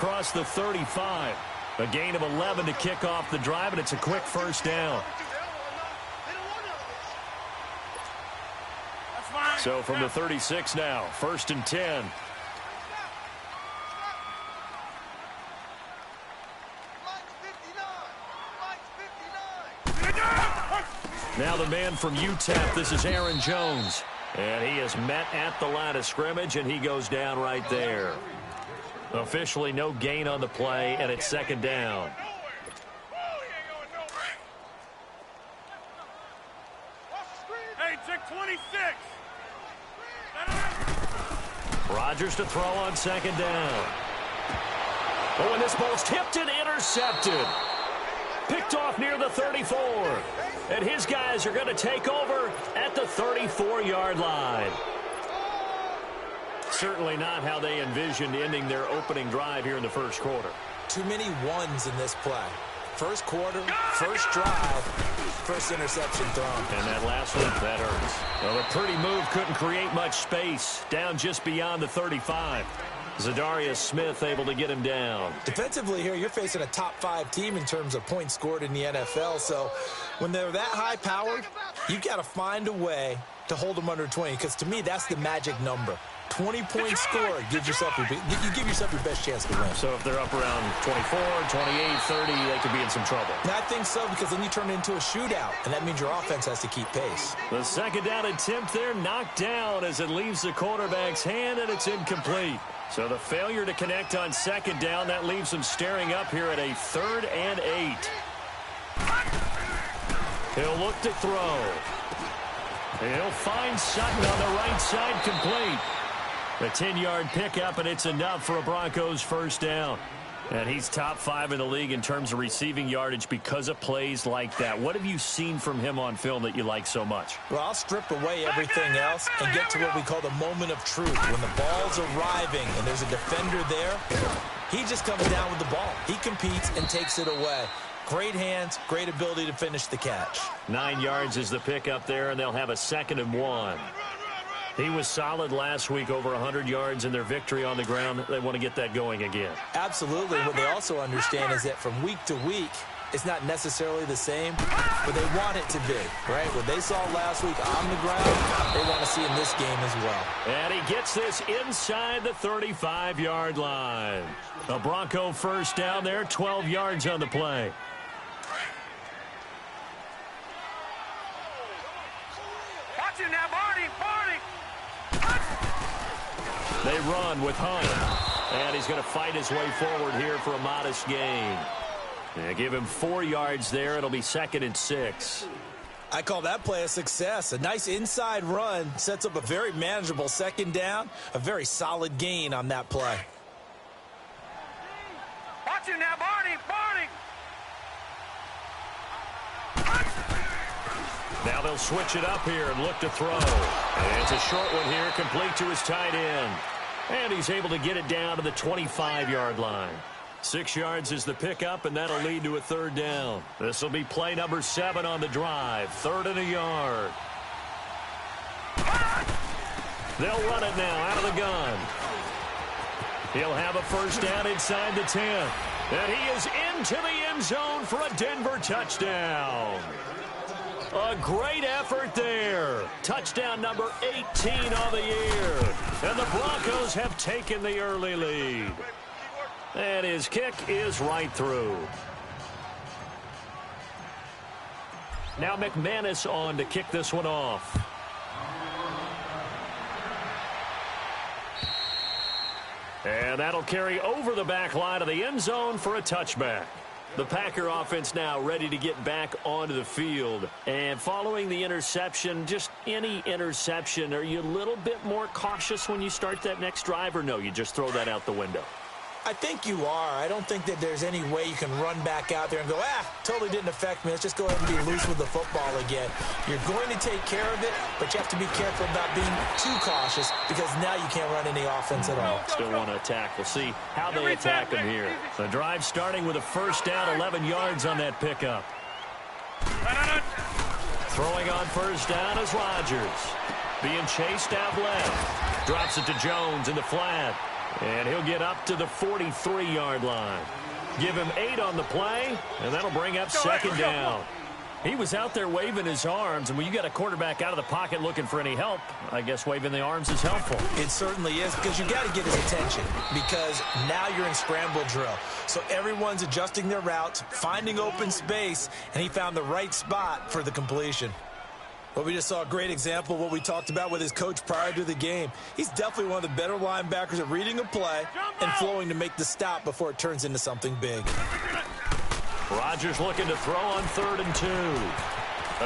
Across the 35. A gain of 11 to kick off the drive, and it's a quick first down. So from the 36 now, 1st and 10. Now the man from UTEP, this is Aaron Jones. And he is met at the line of scrimmage, and he goes down right there. Officially no gain on the play, and it's 2nd down. Hey, check 26. Rodgers to throw on 2nd down. Oh, and this ball's tipped and intercepted. Picked off near the 34. And his guys are going to take over at the 34-yard line. Certainly not how they envisioned ending their opening drive here in the first quarter. Too many ones in this play. First quarter, first drive, first interception thrown. And that last one, that hurts. Well, a pretty move couldn't create much space. Down just beyond the 35. Zadarius Smith able to get him down. Defensively here, you're facing a top-5 team in terms of points scored in the NFL. So when they're that high-powered, you've got to find a way to hold them under 20. Because to me, that's the magic number. 20 points scored, you give yourself your best chance to win. So if they're up around 24, 28, 30, they could be in some trouble. And I think so, because then you turn it into a shootout, and that means your offense has to keep pace. The 2nd down attempt there knocked down as it leaves the quarterback's hand, and it's incomplete. So the failure to connect on 2nd down, that leaves them staring up here at a 3rd and 8. He'll look to throw. He'll find Sutton on the right side, complete. A 10-yard pickup, and it's enough for a Broncos first down. And he's top 5 in the league in terms of receiving yardage because of plays like that. What have you seen from him on film that you like so much? Well, I'll strip away everything else and get to what we call the moment of truth. When the ball's arriving and there's a defender there, he just comes down with the ball. He competes and takes it away. Great hands, great ability to finish the catch. 9 yards is the pickup there, and they'll have a 2nd and 1. He was solid last week, over 100 yards in their victory on the ground. They want to get that going again. Absolutely. What they also understand is that from week to week, it's not necessarily the same, but they want it to be, right? What they saw last week on the ground, they want to see in this game as well. And he gets this inside the 35-yard line. A Bronco first down there, 12 yards on the play. Watch it now, Barney. They run with Hunt, and he's going to fight his way forward here for a modest gain. They give him 4 yards there. It'll be 2nd and 6. I call that play a success. A nice inside run sets up a very manageable 2nd down, a very solid gain on that play. Watch it now, Barney. Now they'll switch it up here and look to throw. And it's a short one here, complete to his tight end. And he's able to get it down to the 25-yard line. 6 yards is the pickup, and that'll lead to a 3rd down. This will be play number 7 on the drive. 3rd and a yard. They'll run it now out of the gun. He'll have a first down inside the 10. And he is into the end zone for a Denver touchdown. A great effort there. Touchdown number 18 on the year. And the Broncos have taken the early lead. And his kick is right through. Now McManus on to kick this one off. And that'll carry over the back line of the end zone for a touchback. The Packer offense now ready to get back onto the field. And following the interception, just any interception, are you a little bit more cautious when you start that next drive, or no, you just throw that out the window? I think you are. I don't think that there's any way you can run back out there and go, totally didn't affect me. Let's just go ahead and be loose with the football again. You're going to take care of it, but you have to be careful about being too cautious because now you can't run any offense at all. Still want to attack. We'll see how they attack them here. The drive starting with a first down, 11 yards on that pickup. Throwing on first down is Rodgers. Being chased out left. Drops it to Jones in the flat. And he'll get up to the 43-yard line. Give him 8 on the play, and that'll bring up second down. He was out there waving his arms, and when you got a quarterback out of the pocket looking for any help, I guess waving the arms is helpful. It certainly is, because you got to get his attention, because now you're in scramble drill. So everyone's adjusting their routes, finding open space, and he found the right spot for the completion. Well, we just saw a great example of what we talked about with his coach prior to the game. He's definitely one of the better linebackers at reading a play and flowing to make the stop before it turns into something big. Rodgers looking to throw on 3rd and 2.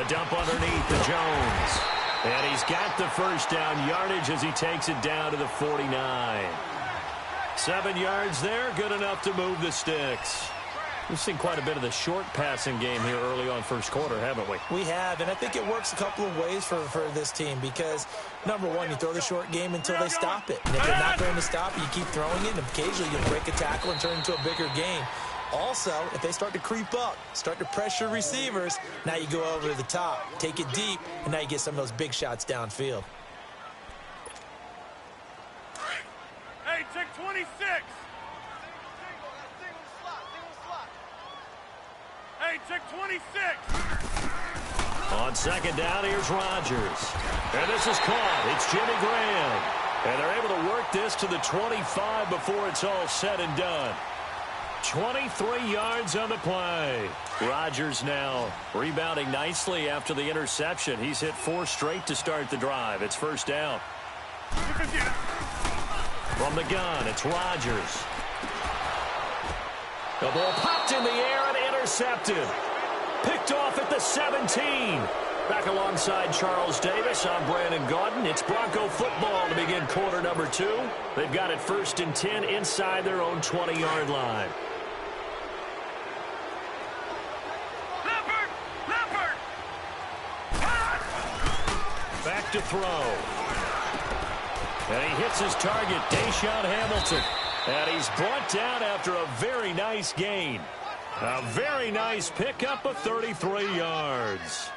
A dump underneath to Jones. And he's got the first down yardage as he takes it down to the 49. 7 yards there, good enough to move the sticks. We've seen quite a bit of the short passing game here early on first quarter, haven't we? We have, and I think it works a couple of ways for this team because, number one, you throw the short game until they stop it. And if they're not going to stop it, you keep throwing it, and occasionally you break a tackle and turn it into a bigger game. Also, if they start to creep up, start to pressure receivers, now you go over to the top, take it deep, and now you get some of those big shots downfield. Hey, check 26. Hey, check 26. On second down, here's Rodgers. And this is caught. It's Jimmy Graham. And they're able to work this to the 25 before it's all said and done. 23 yards on the play. Rodgers now rebounding nicely after the interception. He's hit 4 straight to start the drive. It's first down. From the gun, it's Rodgers. The ball popped in the air and intercepted. Picked off at the 17. Back alongside Charles Davis, I'm Brandon Gaudin. It's Bronco football to begin quarter number 2. They've got it 1st and 10 inside their own 20-yard line. Back to throw. And he hits his target, Deshaun Hamilton. And he's brought down after a very nice gain. A very nice pickup of 33 yards.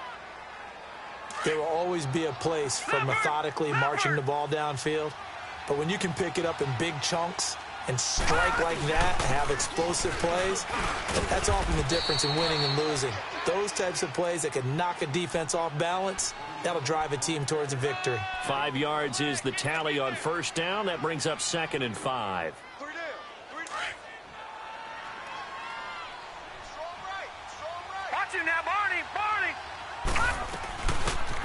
There will always be a place for methodically marching the ball downfield. But when you can pick it up in big chunks and strike like that and have explosive plays, that's often the difference in winning and losing. Those types of plays that can knock a defense off balance, that'll drive a team towards a victory. 5 yards is the tally on first down. That brings up 2nd and 5. Watch him now, Barney.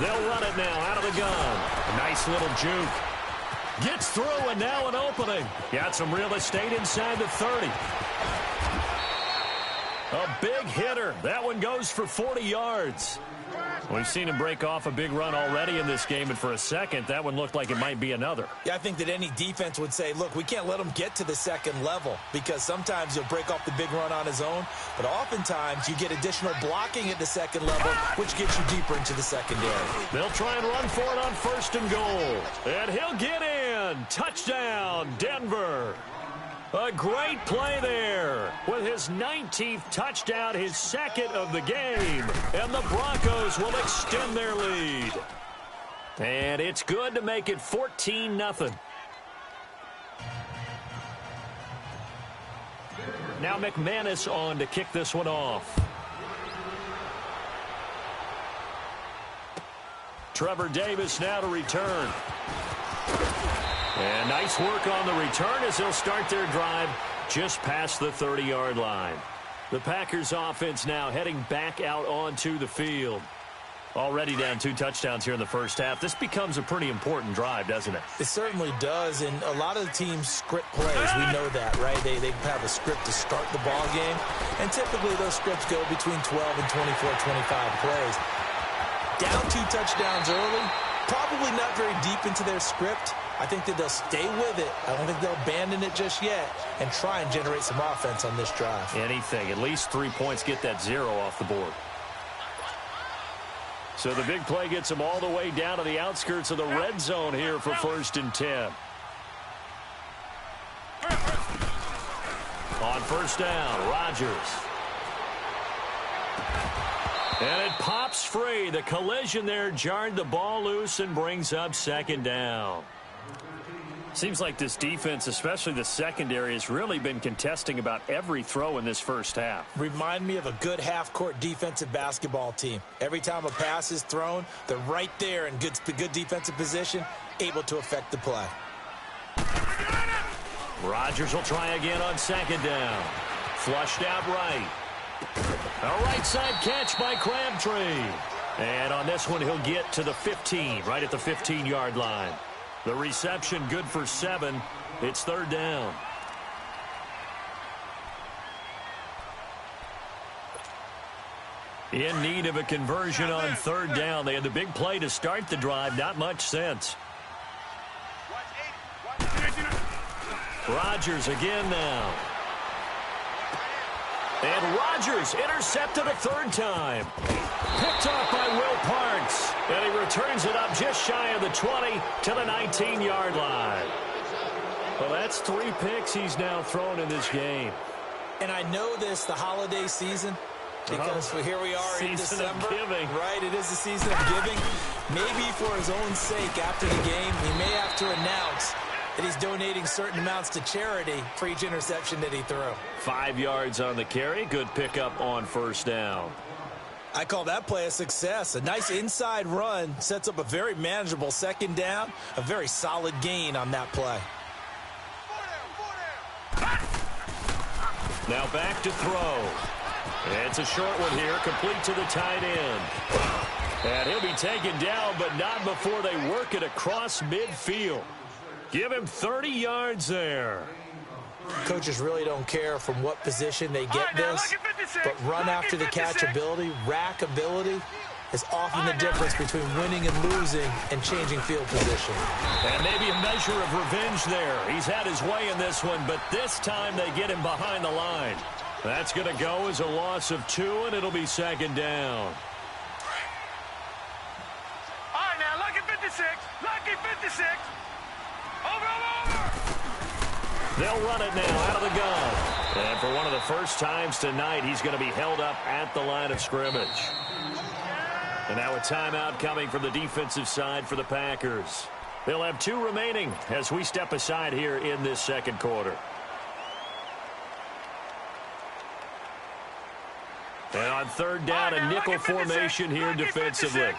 They'll run it now out of the gun. A nice little juke. Gets through, and now an opening. Got some real estate inside the 30. A big hitter. That one goes for 40 yards. We've seen him break off a big run already in this game, and for a second, that one looked like it might be another. Yeah, I think that any defense would say, look, we can't let him get to the second level because sometimes he'll break off the big run on his own, but oftentimes you get additional blocking at the second level, which gets you deeper into the secondary. They'll try and run for it on 1st and goal, and he'll get in. Touchdown, Denver. A great play there with his 19th touchdown, his 2nd of the game. And the Broncos will extend their lead. And it's good to make it 14-0. Now McManus on to kick this one off. Trevor Davis now to return. And nice work on the return as they'll start their drive just past the 30-yard line. The Packers offense now heading back out onto the field. Already down 2 touchdowns here in the first half. This becomes a pretty important drive, doesn't it? It certainly does, and a lot of the teams script plays. We know that, right? They have a script to start the ball game, and typically those scripts go between 12 and 24, 25 plays. Down 2 touchdowns early, probably not very deep into their script. I think that they'll stay with it. I don't think they'll abandon it just yet and try and generate some offense on this drive. Anything. At least 3 points, get that 0 off the board. So the big play gets them all the way down to the outskirts of the red zone here for 1st and 10. On 1st down, Rodgers. And it pops free. The collision there jarred the ball loose and brings up 2nd down. Seems like this defense, especially the secondary, has really been contesting about every throw in this first half. Remind me of a good half-court defensive basketball team. Every time a pass is thrown, they're right there in good defensive position, able to affect the play. Rodgers will try again on second down. Flushed out right. A right side catch by Crabtree. And on this one, he'll get to the 15, right at the 15-yard line. The reception good for 7. It's third down. In need of a conversion on third down. They had the big play to start the drive. Not much sense. Rodgers again now. And Rodgers intercepted a third time. Picked off by Will Parks. And he returns it up just shy of the 20 to the 19-yard line. Well, that's 3 picks he's now thrown in this game. And I know this, the holiday season, because here we are in December. Right, it is the season of giving. Maybe for his own sake after the game, he may have to announce that he's donating certain amounts to charity for each interception that he threw. 5 yards on the carry. Good pickup on first down. I call that play a success. A nice inside run sets up a very manageable second down. A very solid gain on that play. Now back to throw. It's a short one here, complete to the tight end. And he'll be taken down, but not before they work it across midfield. Give him 30 yards there. Coaches really don't care from what position they get this, but run after the catch ability, rack ability, is often the difference between winning and losing and changing field position. And maybe a measure of revenge there. He's had his way in this one, but this time they get him behind the line. That's going to go as a loss of 2, and it'll be second down. All right, now, lucky 56. Lucky 56. Over. They'll run it now out of the gun. And for one of the first times tonight, he's going to be held up at the line of scrimmage. And now a timeout coming from the defensive side for the Packers. They'll have 2 remaining as we step aside here in this second quarter. And on third down, a nickel formation here defensively.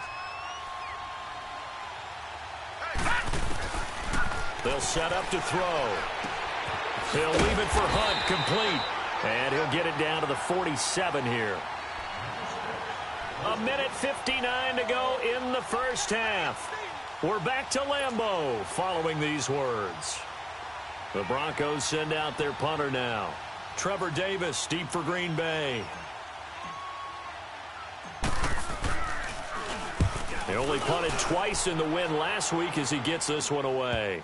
They'll set up to throw. He'll leave it for Hunt, complete. And he'll get it down to the 47 here. 1:59 to go in the first half. We're back to Lambeau following these words. The Broncos send out their punter now. Trevor Davis deep for Green Bay. He only punted twice in the win last week as he gets this one away.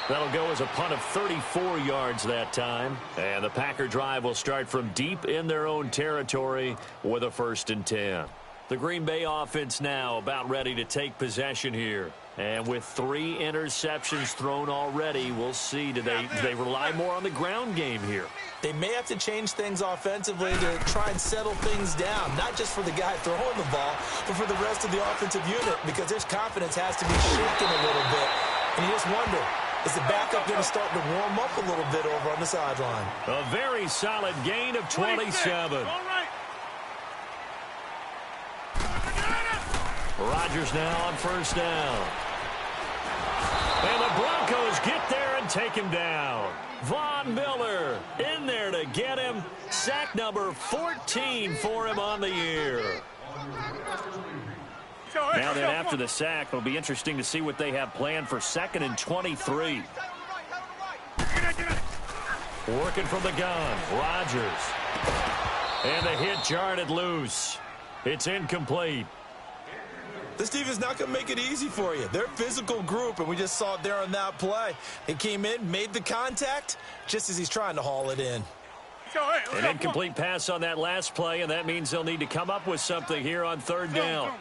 That'll go as a punt of 34 yards that time. And the Packer drive will start from deep in their own territory with a 1st and 10. The Green Bay offense now about ready to take possession here. And with 3 interceptions thrown already, we'll see. Do they rely more on the ground game here? They may have to change things offensively to try and settle things down, not just for the guy throwing the ball, but for the rest of the offensive unit, because their confidence has to be shaken a little bit. And you just wonder, is the backup going to start to warm up a little bit over on the sideline? A very solid gain of 27. Rodgers now on first down. And the Broncos get there and take him down. Von Miller in there to get him. Sack number 14 for him on the year. Now then, after the sack, it'll be interesting to see what they have planned for 2nd and 23. Working from the gun, Rodgers. And the hit jarred loose. It's incomplete. This defense is not going to make it easy for you. They're a physical group, and we just saw it there on that play. He came in, made the contact, just as he's trying to haul it in. An incomplete pass on that last play, and that means they'll need to come up with something here on third down.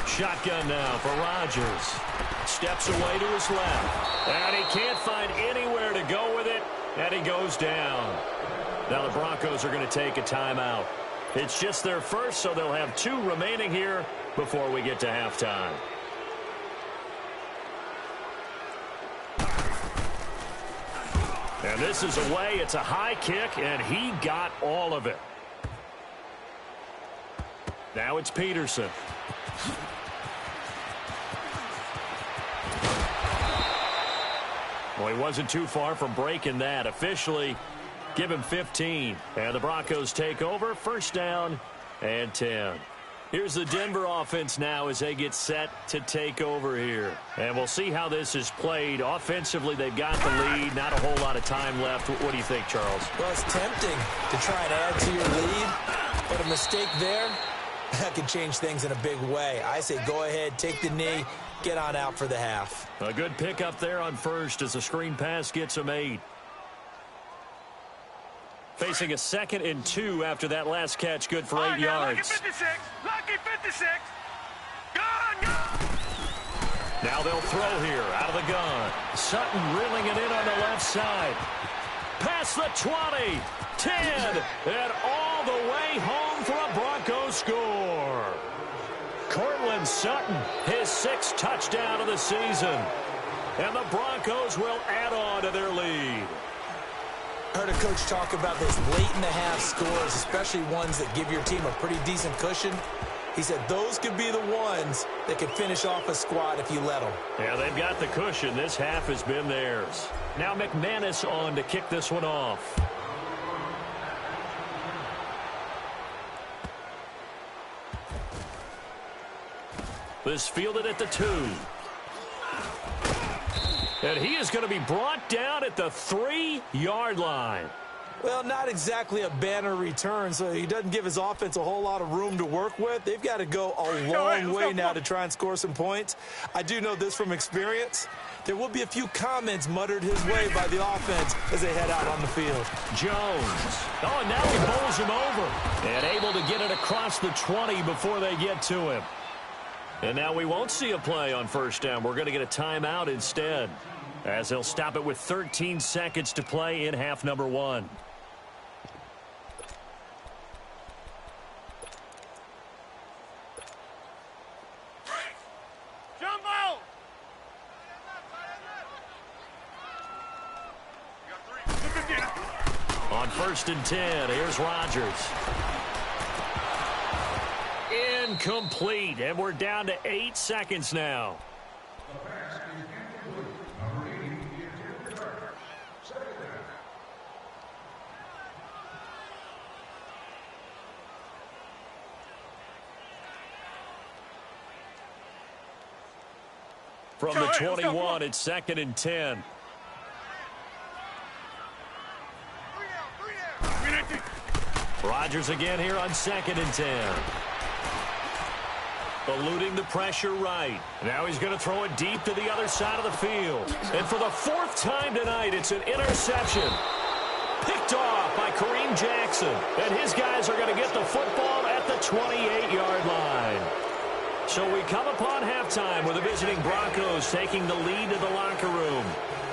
Shotgun now for Rodgers. Steps away to his left. And he can't find anywhere to go with it, and he goes down. Now the Broncos are going to take a timeout. It's just their first, so they'll have 2 remaining here before we get to halftime. And this is away. It's a high kick, and he got all of it. Now it's Peterson. Well, he wasn't too far from breaking that. Officially, give him 15. And the Broncos take over. First down and 10. Here's the Denver offense now as they get set to take over here. And we'll see how this is played. Offensively, they've got the lead. Not a whole lot of time left. What do you think, Charles? Well, it's tempting to try and add to your lead, but a mistake there, that could change things in a big way. I say go ahead, take the knee, get on out for the half. A good pickup there on first as the screen pass gets him 8. Facing a 2nd and 2 after that last catch, good for 8 yards. Lucky 56. Lucky 56. Gone. Now they'll throw here out of the gun. Sutton reeling it in on the left side. Past the 20, 10, and all the way home for a Broncos score. Cortland Sutton, his 6th touchdown of the season. And the Broncos will add on to their lead. I heard a coach talk about those late-in-the-half scores, especially ones that give your team a pretty decent cushion. He said those could be the ones that can finish off a squad if you let them. Yeah, they've got the cushion. This half has been theirs. Now McManus on to kick this one off. This fielded at the 2. And he is going to be brought down at the 3-yard line. Well, not exactly a banner return, so he doesn't give his offense a whole lot of room to work with. They've got to go a long way now to try and score some points. I do know this from experience. There will be a few comments muttered his way by the offense as they head out on the field. Jones. Oh, and now he bowls him over. And able to get it across the 20 before they get to him. And now we won't see a play on first down. We're going to get a timeout instead, as they'll stop it with 13 seconds to play in half number 1. Jumbo! On 1st and 10, here's Rodgers. Incomplete, and we're down to 8 seconds now. From the 21, it's 2nd and 10. Rodgers again here on 2nd and 10. Eluding the pressure right. Now he's going to throw it deep to the other side of the field. And for the 4th time tonight, it's an interception. Picked off by Kareem Jackson. And his guys are going to get the football at the 28-yard line. So we come upon halftime with the visiting Broncos taking the lead to the locker room.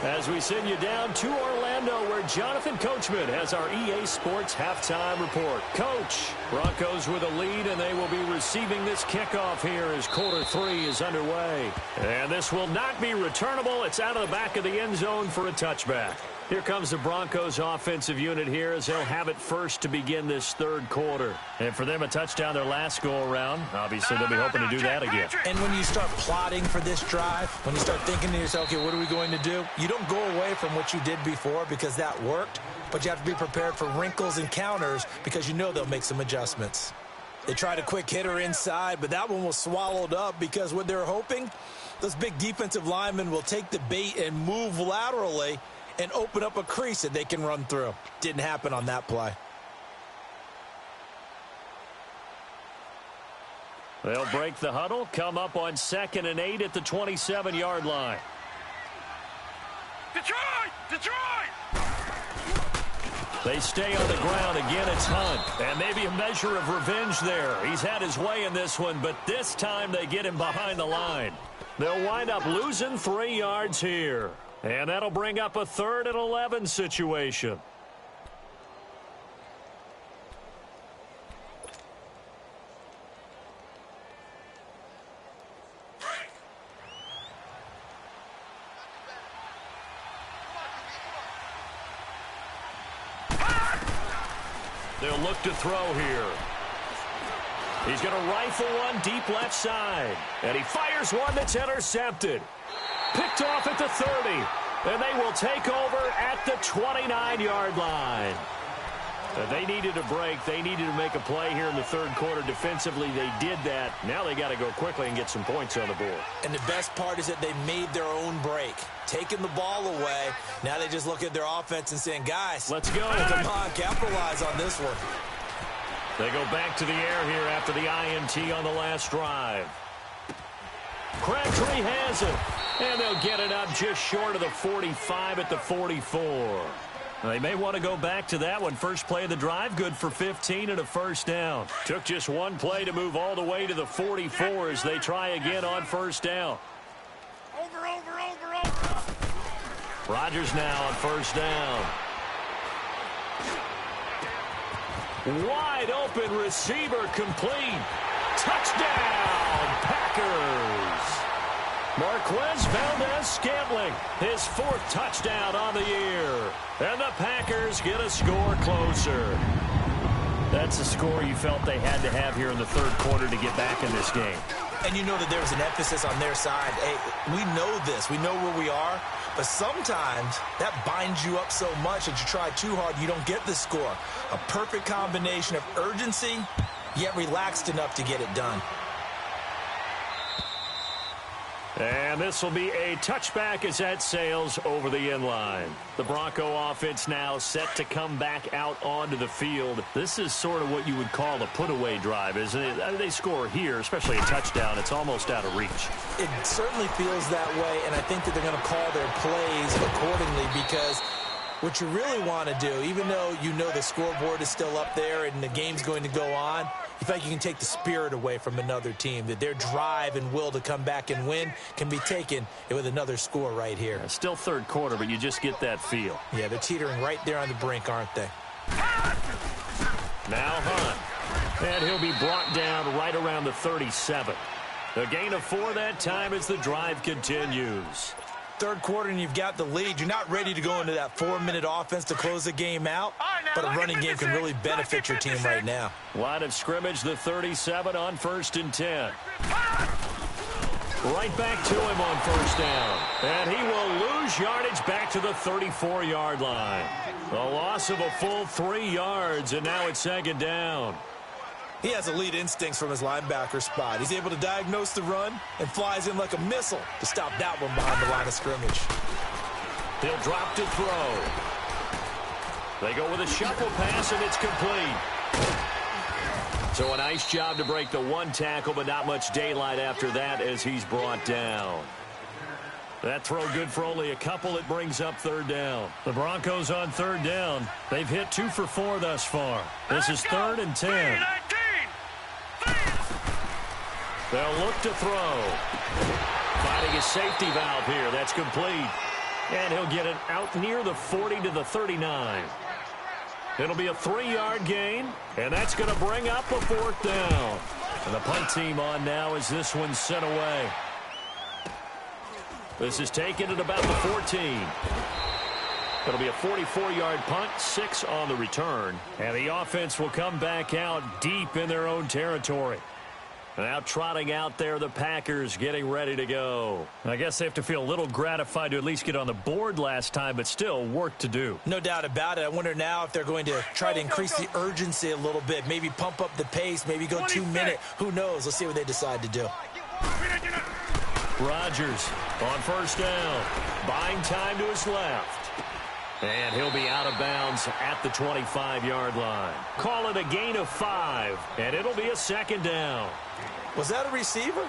As we send you down to Orlando, where Jonathan Coachman has our EA Sports halftime report. Coach, Broncos with a lead, and they will be receiving this kickoff here as quarter 3 is underway. And this will not be returnable. It's out of the back of the end zone for a touchback. Here comes the Broncos offensive unit here as they'll have it first to begin this 3rd quarter. And for them, a touchdown their last go-around. Obviously, they'll be hoping to do that again. And when you start plotting for this drive, when you start thinking to yourself, okay, what are we going to do? You don't go away from what you did before because that worked, but you have to be prepared for wrinkles and counters because you know they'll make some adjustments. They tried a quick hitter inside, but that one was swallowed up because what they're hoping, those big defensive linemen will take the bait and move laterally and open up a crease that they can run through. Didn't happen on that play. They'll break the huddle, come up on 2nd and 8 at the 27-yard line. Detroit! Detroit! They stay on the ground. Again, it's Hunt. And maybe a measure of revenge there. He's had his way in this one, but this time they get him behind the line. They'll wind up losing 3 yards here. And that'll bring up a 3rd and 11 situation. They'll look to throw here. He's going to rifle one deep left side. And he fires one that's intercepted. Picked off at the 30. And they will take over at the 29-yard line. They needed a break. They needed to make a play here in the third quarter. Defensively, they did that. Now they got to go quickly and get some points on the board. And the best part is that they made their own break. Taking the ball away. Now they just look at their offense and saying, guys, let's go. Come on, capitalize on this one. They go back to the air here after the INT on the last drive. Crabtree has it. And they'll get it up just short of the 45 at the 44. They may want to go back to that one. First play of the drive, good for 15 and a first down. Took just one play to move all the way to the 44 as they try again on first down. Over. Rodgers now on first down. Wide open receiver complete. Touchdown, Packers. Marquez Valdez-Scantling, his fourth touchdown on the year. And the Packers get a score closer. That's a score you felt they had to have here in the third quarter to get back in this game. And you know that there was an emphasis on their side. Hey, we know this. We know where we are. But sometimes that binds you up so much that you try too hard, you don't get the score. A perfect combination of urgency, yet relaxed enough to get it done. And this will be a touchback as that sails over the end line. The Bronco offense now set to come back out onto the field. This is sort of what you would call a put-away drive, isn't it? They score here, especially a touchdown. It's almost out of reach. It certainly feels that way, and I think that they're going to call their plays accordingly because what you really want to do, even though you know the scoreboard is still up there and the game's going to go on, you feel like you can take the spirit away from another team, that their drive and will to come back and win can be taken with another score right here. Yeah, still third quarter, but you just get that feel. Yeah, they're teetering right there on the brink, aren't they? Now Hunt. And he'll be brought down right around the 37. A gain of 4 that time as the drive continues. Third quarter and you've got the lead. You're not ready to go into that 4-minute offense to close the game out, but a running game can really benefit your team right now. Line of scrimmage, the 37 on 1st and 10. Right back to him on first down. And he will lose yardage back to the 34-yard line. A loss of a full 3 yards, and now it's second down. He has elite instincts from his linebacker spot. He's able to diagnose the run and flies in like a missile to stop that one behind the line of scrimmage. He'll drop to throw. They go with a shuffle pass, and it's complete. So a nice job to break the one tackle, but not much daylight after that as he's brought down. That throw good for only a couple. It brings up third down. The Broncos on third down. They've hit 2 for 4 thus far. This is 3rd and 10. They'll look to throw. Finding a safety valve here. That's complete. And he'll get it out near the 40 to the 39. It'll be a 3-yard gain, and that's going to bring up a 4th down. And the punt team on now as this one's sent away. This is taken at about the 14. It'll be a 44-yard punt, 6 on the return. And the offense will come back out deep in their own territory. Now trotting out there, the Packers getting ready to go. I guess they have to feel a little gratified to at least get on the board last time, but still work to do. No doubt about it. I wonder now if they're going to try to increase the urgency a little bit, maybe pump up the pace, maybe go 2 minute. Who knows? Let's see what they decide to do. Rodgers on first down, buying time to his left. And he'll be out of bounds at the 25-yard line. Call it a gain of 5, and it'll be a second down. Was that a receiver?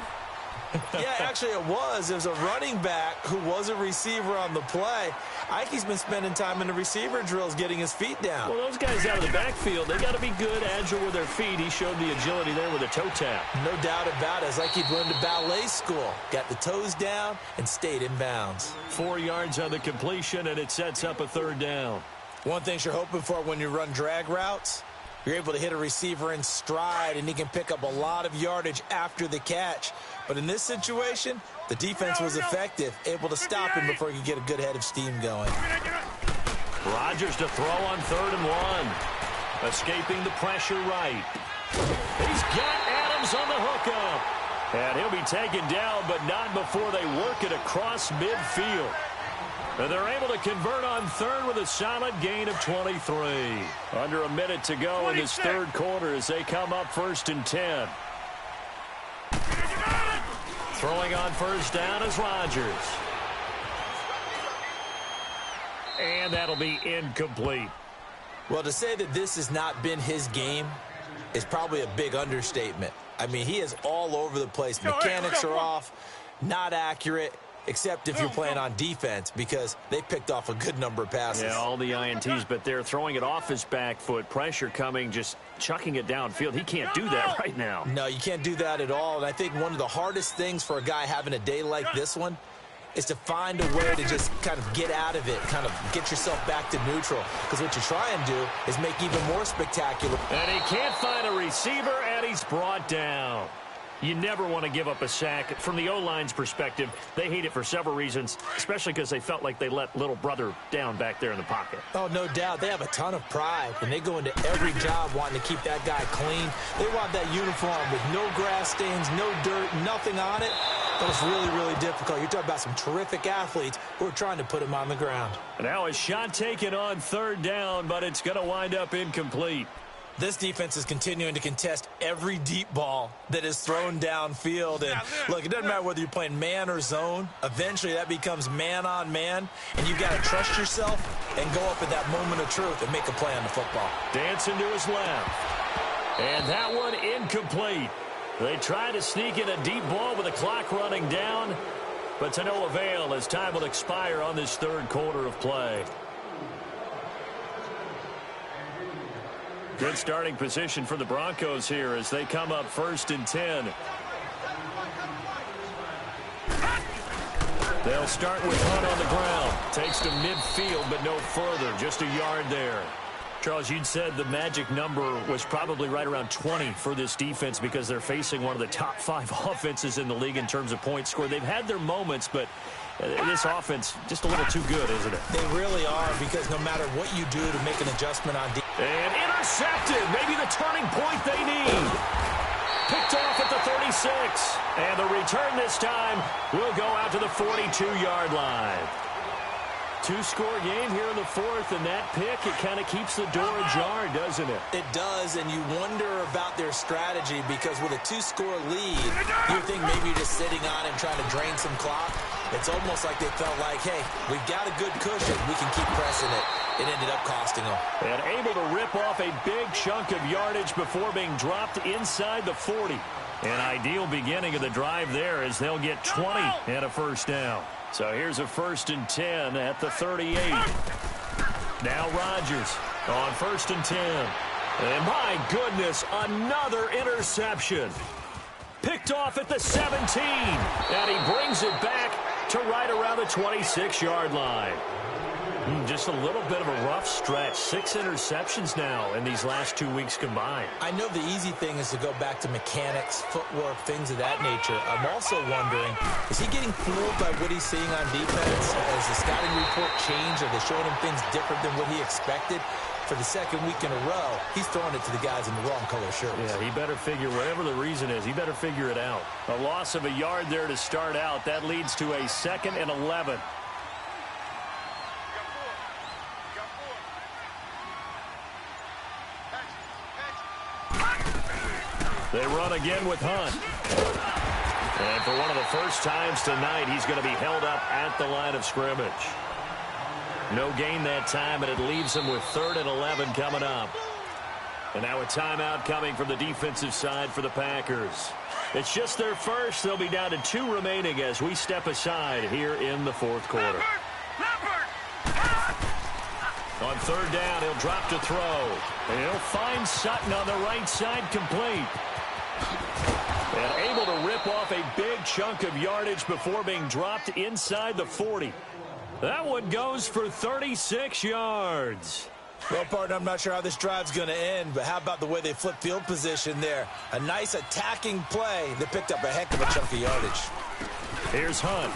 Yeah, actually it was. There's a running back who was a receiver on the play. Ike's been spending time in the receiver drills getting his feet down. Well, those guys out of the backfield, they got to be good, agile with their feet. He showed the agility there with a toe tap. No doubt about it. It's like he'd learned to ballet school. Got the toes down and stayed in bounds. 4 yards on the completion, and it sets up a 3rd down. One thing you're hoping for when you run drag routes, you're able to hit a receiver in stride, and he can pick up a lot of yardage after the catch. But in this situation, the defense was effective, able to stop him before he could get a good head of steam going. Rodgers to throw on 3rd and 1. Escaping the pressure right. He's got Adams on the hookup. And he'll be taken down, but not before they work it across midfield. And they're able to convert on third with a solid gain of 23. Under a minute to go in this third quarter as they come up 1st and 10. Throwing on first down is Rodgers. And that'll be incomplete. Well, to say that this has not been his game is probably a big understatement. I mean, he is all over the place. Mechanics are off, not accurate, except if you're playing on defense, because they picked off a good number of passes. Yeah, all the INTs, but they're throwing it off his back foot. Pressure coming, just chucking it downfield. He can't do that right now. No, you can't do that at all. And I think one of the hardest things for a guy having a day like this one is to find a way to just kind of get out of it, kind of get yourself back to neutral. Because what you try and do is make even more spectacular. And he can't find a receiver, and he's brought down. You never want to give up a sack. From the O-line's perspective, they hate it for several reasons, especially because they felt like they let little brother down back there in the pocket. Oh, no doubt. They have a ton of pride, and they go into every job wanting to keep that guy clean. They want that uniform with no grass stains, no dirt, nothing on it. But it's really, really difficult. You're talking about some terrific athletes who are trying to put him on the ground. Now a shot taken on third down, but it's going to wind up incomplete. This defense is continuing to contest every deep ball that is thrown downfield. And look, it doesn't matter whether you're playing man or zone. Eventually, that becomes man on man. And you've got to trust yourself and go up at that moment of truth and make a play on the football. Dancing to his left. And that one incomplete. They try to sneak in a deep ball with the clock running down. But to no avail as time will expire on this third quarter of play. Good starting position for the Broncos here as they come up 1st and 10. They'll start with Hunt on the ground. Takes to midfield, but no further. Just a yard there. Charles, you'd said the magic number was probably right around 20 for this defense because they're facing one of the top 5 offenses in the league in terms of points scored. They've had their moments, but this offense just a little too good, isn't it? They really are, because no matter what you do to make an adjustment on defense. And intercepted. Maybe the turning point they need. Picked off at the 36. And the return this time will go out to the 42-yard line. Two-score game here in the fourth, and that pick, it kind of keeps the door ajar, doesn't it? It does, and you wonder about their strategy, because with a 2-score lead, you think maybe you're just sitting on and trying to drain some clock. It's almost like they felt like, hey, we've got a good cushion. We can keep pressing it. It ended up costing them. And able to rip off a big chunk of yardage before being dropped inside the 40. An ideal beginning of the drive there as they'll get 20 and a first down. So here's a 1st and 10 at the 38. Now Rodgers on 1st and 10. And my goodness, another interception. Picked off at the 17. And he brings it back to right around the 26-yard line. Just a little bit of a rough stretch. 6 interceptions now in these last 2 weeks combined. I know the easy thing is to go back to mechanics, footwork, things of that nature. I'm also wondering, is he getting fooled by what he's seeing on defense? Has the scouting report changed? Are they showing him things different than what he expected? For the second week in a row, he's throwing it to the guys in the wrong color shirts. Yeah, he better figure, whatever the reason is, he better figure it out. A loss of a yard there to start out. That leads to a 2nd and 11. They run again with Hunt. And for one of the first times tonight, he's going to be held up at the line of scrimmage. No gain that time, and it leaves him with 3rd and 11 coming up. And now a timeout coming from the defensive side for the Packers. It's just their first. They'll be down to 2 remaining as we step aside here in the fourth quarter. On 3rd down, he'll drop to throw. And he'll find Sutton on the right side complete. And able to rip off a big chunk of yardage before being dropped inside the 40. That one goes for 36 yards. Well, partner, I'm not sure how this drive's going to end, but how about the way they flip field position there? A nice attacking play that picked up a heck of a chunk of yardage. Here's Hunt.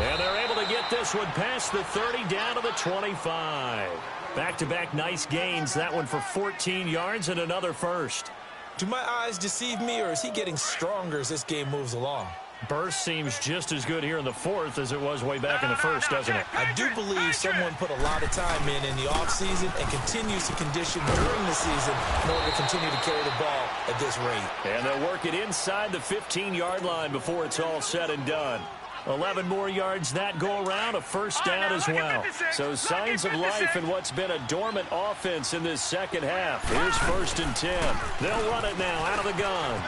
And they're able to get this one past the 30 down to the 25. Back-to-back nice gains. That one for 14 yards and another first. Do my eyes deceive me, or is he getting stronger as this game moves along? Burst seems just as good here in the fourth as it was way back in the first, doesn't it? I do believe someone put a lot of time in the offseason and continues to condition during the season in order to continue to carry the ball at this rate. And they'll work it inside the 15-yard line before it's all said and done. 11 more yards that go around, a first down as well. So signs of life in what's been a dormant offense in this second half. Here's 1st and 10. They'll run it now out of the gun.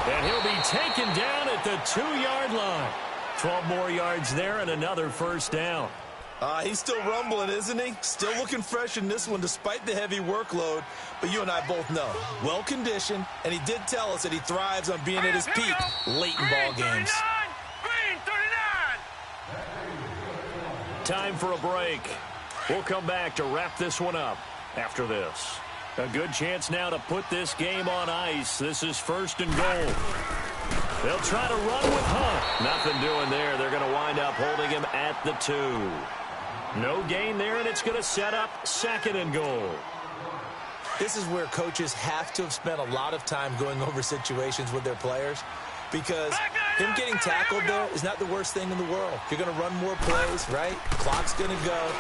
And he'll be taken down at the 2-yard line. 12 more yards there and another first down. He's still rumbling, isn't he? Still looking fresh in this one despite the heavy workload. But you and I both know, well-conditioned, and he did tell us that he thrives on being at his peak late in ball games. Green 39. Time for a break. We'll come back to wrap this one up after this. A good chance now to put this game on ice. This is 1st and goal. They'll try to run with Hunt. Nothing doing there. They're going to wind up holding him at the 2. No gain there, and it's going to set up 2nd and goal. This is where coaches have to have spent a lot of time going over situations with their players, because him getting tackled there is not the worst thing in the world. You're going to run more plays, right? Clock's going to go.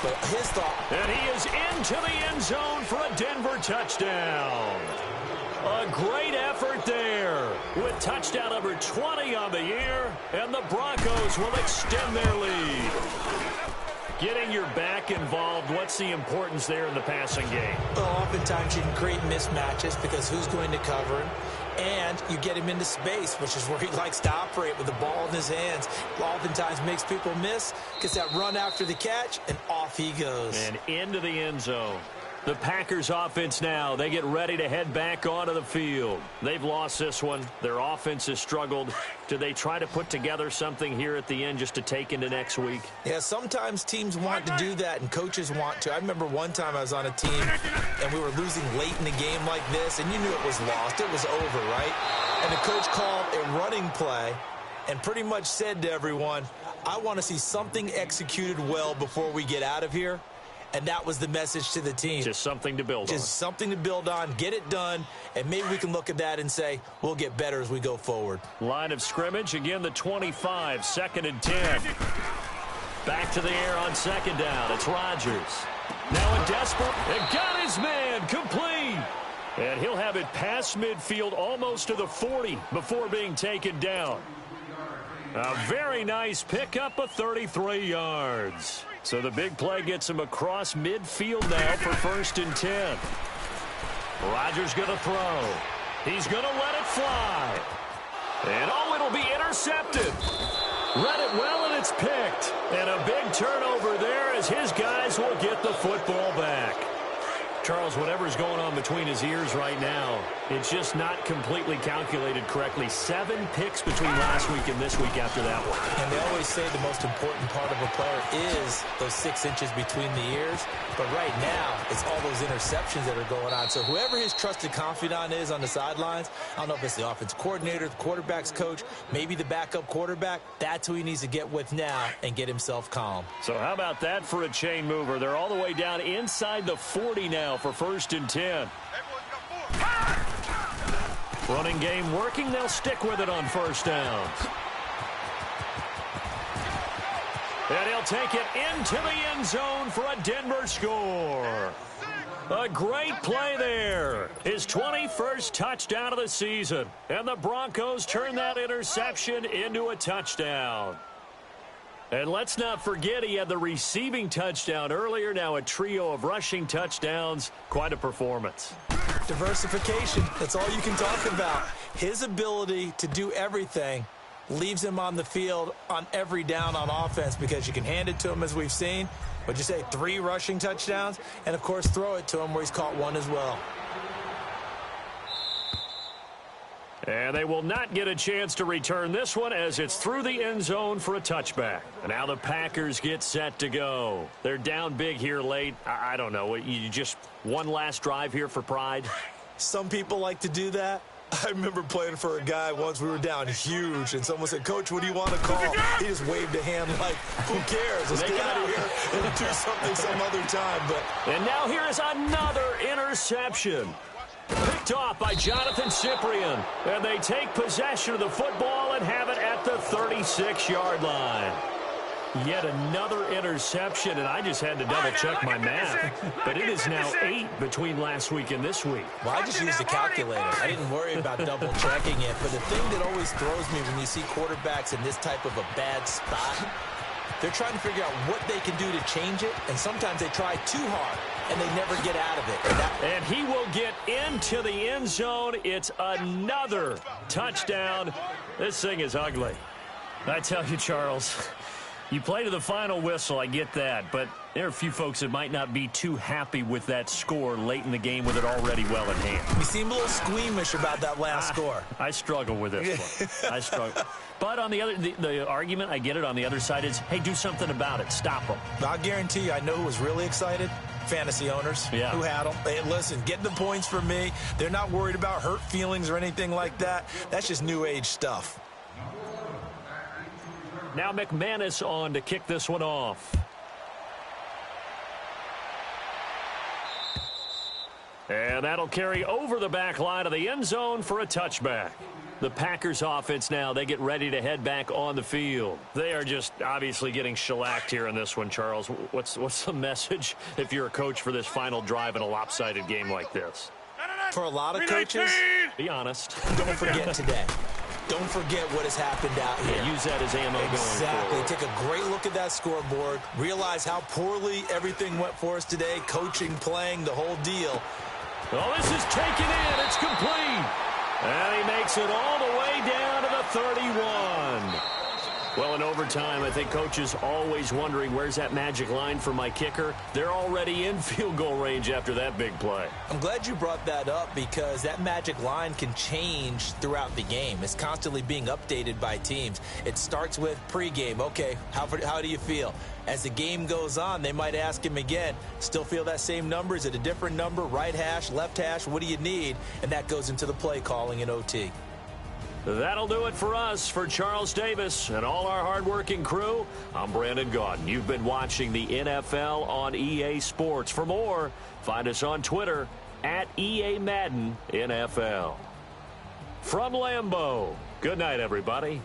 But his thought. And he is into the end zone for a Denver touchdown. A great effort there with touchdown number 20 on the year, and the Broncos will extend their lead. Getting your back involved, what's the importance there in the passing game? Well, oftentimes you can create mismatches because who's going to cover him? And you get him into space, which is where he likes to operate with the ball in his hands. Oftentimes makes people miss, gets that run after the catch, and off he goes. And into the end zone. The Packers offense now, they get ready to head back onto the field. They've lost this one. Their offense has struggled. Do they try to put together something here at the end just to take into next week? Yeah, sometimes teams want to do that and coaches want to. I remember one time I was on a team and we were losing late in the game like this, and you knew it was lost. It was over, right? And the coach called a running play and pretty much said to everyone, I want to see something executed well before we get out of here. And that was the message to the team. Just something to build on. Just something to build on, get it done, and maybe we can look at that and say, we'll get better as we go forward. Line of scrimmage, again the 25, 2nd and 10. Back to the air on 2nd down. It's Rodgers. Now a desperate, and got his man, complete. And he'll have it past midfield almost to the 40 before being taken down. A very nice pickup of 33 yards. So the big play gets him across midfield now for 1st and 10. Rodgers going to throw. He's going to let it fly. And it'll be intercepted. Read it well, and it's picked. And a big turnover there as his guys will get the football back. Charles, whatever's going on between his ears right now, it's just not completely calculated correctly. 7 picks between last week and this week after that one. And they always say the most important part of a player is those 6 inches between the ears. But right now, it's all those interceptions that are going on. So whoever his trusted confidant is on the sidelines, I don't know if it's the offensive coordinator, the quarterback's coach, maybe the backup quarterback, that's who he needs to get with now and get himself calm. So how about that for a chain mover? They're all the way down inside the 40 now for 1st and 10. Running game working. They'll stick with it on 1st down. And he'll take it into the end zone for a Denver score. A great play there. His 21st touchdown of the season. And the Broncos turn that interception into a touchdown. And let's not forget he had the receiving touchdown earlier. Now a trio of rushing touchdowns. Quite a performance. Diversification. That's all you can talk about. His ability to do everything leaves him on the field on every down on offense because you can hand it to him as we've seen. What'd you say, 3 rushing touchdowns? And, of course, throw it to him where he's caught 1 as well. And they will not get a chance to return this one as it's through the end zone for a touchback. And now the Packers get set to go. They're down big here late. I don't know. You just one last drive here for pride? Some people like to do that. I remember playing for a guy once. We were down huge, and someone said, "Coach, what do you want to call?" He just waved a hand like, "Who cares? Let's get out of here and do something some other time." And now here is another interception. Picked off by Jonathan Cyprien. And they take possession of the football and have it at the 36-yard line. Yet another interception, and I just had to double-check my math. But it is now 8 between last week and this week. Well, I just used a calculator. I didn't worry about double-checking it. But the thing that always throws me when you see quarterbacks in this type of a bad spot, they're trying to figure out what they can do to change it, and sometimes they try too hard, and they never get out of it. And he will get into the end zone. It's another touchdown. This thing is ugly. I tell you, Charles, you play to the final whistle, I get that, but there are a few folks that might not be too happy with that score late in the game with it already well in hand. You seem a little squeamish about that last score. I struggle with this one. I struggle. But on the argument, I get it, on the other side is, hey, do something about it. Stop them. I'll guarantee you, I know who was really excited. Fantasy owners who had them. Hey, listen, get the points for me. They're not worried about hurt feelings or anything like that. That's just new age stuff. Now McManus on to kick this one off. And that'll carry over the back line of the end zone for a touchback. The Packers offense now, they get ready to head back on the field. They are just obviously getting shellacked here in this one, Charles. What's the message if you're a coach for this final drive in a lopsided game like this? For a lot of coaches, be honest. Don't forget today. Don't forget what has happened out here. Use that as ammo going forward. Take a great look at that scoreboard. Realize how poorly everything went for us today. Coaching, playing, the whole deal. Well, this is taken in. It's complete. And he makes it all the way down to the 31. Well, in overtime, I think coaches always wondering, where's that magic line for my kicker? They're already in field goal range after that big play. I'm glad you brought that up because that magic line can change throughout the game. It's constantly being updated by teams. It starts with pregame. Okay, how do you feel? As the game goes on, they might ask him again, still feel that same number? Is it a different number? Right hash, left hash, what do you need? And that goes into the play calling in OT. That'll do it for us. For Charles Davis and all our hardworking crew, I'm Brandon Gaudin. You've been watching the NFL on EA Sports. For more, find us on Twitter at EA Madden NFL. From Lambeau, good night, everybody.